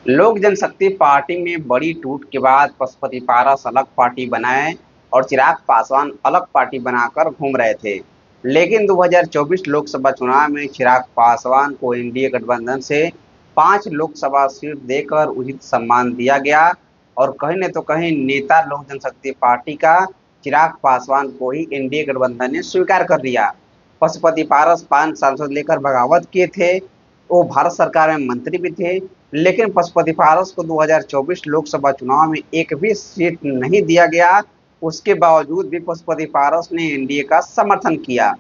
लोक जनशक्ति पार्टी में बड़ी टूट के बाद पशुपति पारस अलग पार्टी बनाए और चिराग पासवान अलग पार्टी बनाकर घूम रहे थे। लेकिन 2024 लोकसभा चुनाव में चिराग पासवान को एनडीए गठबंधन से 5 लोकसभा सीट देकर उचित सम्मान दिया गया और कहीं न तो कहीं नेता लोक जनशक्ति पार्टी का चिराग पासवान को ही एनडीए गठबंधन ने स्वीकार कर लिया। पशुपति पारस 5 सांसद लेकर बगावत किए थे। वो भारत सरकार में मंत्री भी थे, लेकिन पशुपति पारस को 2024 लोकसभा चुनाव में एक भी सीट नहीं दिया गया। उसके बावजूद भी पशुपति पारस ने एनडीए का समर्थन किया।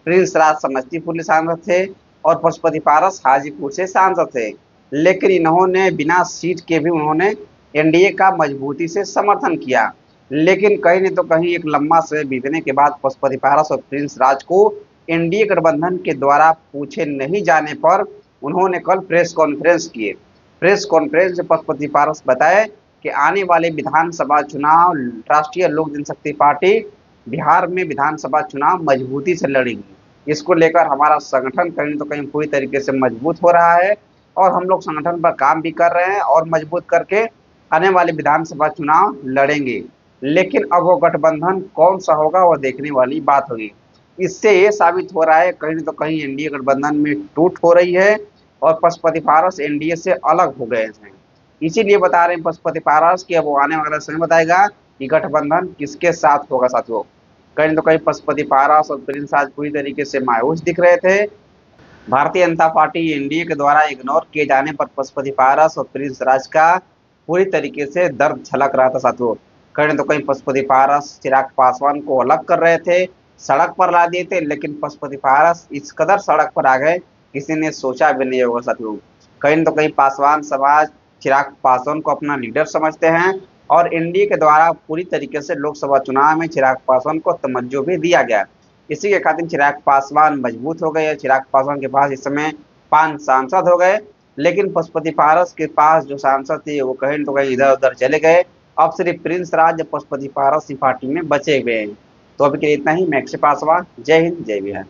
प्रिंस राज समस्तीपुर से सांसद थे और पशुपति पारस हाजीपुर से सांसद थे, लेकिन इन्होंने बिना सीट के भी उन्होंने एनडीए का मजबूती से समर्थन किया। लेकिन कहीं न तो कहीं एक लंबा समय बीतने के बाद पशुपति पारस और प्रिंस राज को एनडीए गठबंधन के द्वारा पूछे नहीं जाने पर उन्होंने कल प्रेस कॉन्फ्रेंस किए। प्रेस कॉन्फ्रेंस में पशुपति पारस बताए कि आने वाले विधानसभा चुनाव राष्ट्रीय लोक जनशक्ति पार्टी बिहार में विधानसभा चुनाव मजबूती से लड़ेगी। इसको लेकर हमारा संगठन कहीं तो कहीं पूरी तरीके से मजबूत हो रहा है और हम लोग संगठन पर काम भी कर रहे हैं और मजबूत करके आने वाले विधानसभा चुनाव लड़ेंगे। लेकिन अब वो गठबंधन कौन सा होगा वो देखने वाली बात होगी। इससे ये साबित हो रहा है कहीं तो कहीं एनडीए गठबंधन में टूट हो रही है और पशुपति पारस एनडीए से अलग हो गए हैं। इसीलिए बता रहे हैं पशुपति पारस कि अब वो आने वाला समय बताएगा कि गठबंधन किसके साथ होगा। साथियों, कहीं तो कहीं पशुपति पारस और प्रिंस राज पूरी तरीके से मायूस दिख रहे थे। भारतीय जनता पार्टी एनडीए के द्वारा इग्नोर किए जाने पर पशुपति पारस और प्रिंस राज का पूरी तरीके से दर्द झलक रहा था। साथियों, कहीं तो कहीं पशुपति पारस चिराग पासवान को अलग कर रहे थे, सड़क पर ला दिए थे, लेकिन पशुपति पारस इस कदर सड़क पर आ गए किसी ने सोचा भी नहीं होगा। साथियों, कहीं तो कहीं पासवान समाज चिराग पासवान को अपना लीडर समझते हैं और एनडीए के द्वारा पूरी तरीके से लोकसभा चुनाव में चिराग पासवान को तवज्जो भी दिया गया। इसी के खातिर चिराग पासवान मजबूत हो गए। चिराग पासवान के पास इस समय 5 सांसद हो गए, लेकिन पशुपति पारस के पास जो सांसद थे वो कहीं तो कहीं इधर उधर चले गए। अब सिर्फ प्रिंस राज पशुपति पारस की पार्टी में बचे हुए हैं। तो अभी के लिए इतना ही। मैं अक्षय पासवान, जय हिंद, जय बिहार।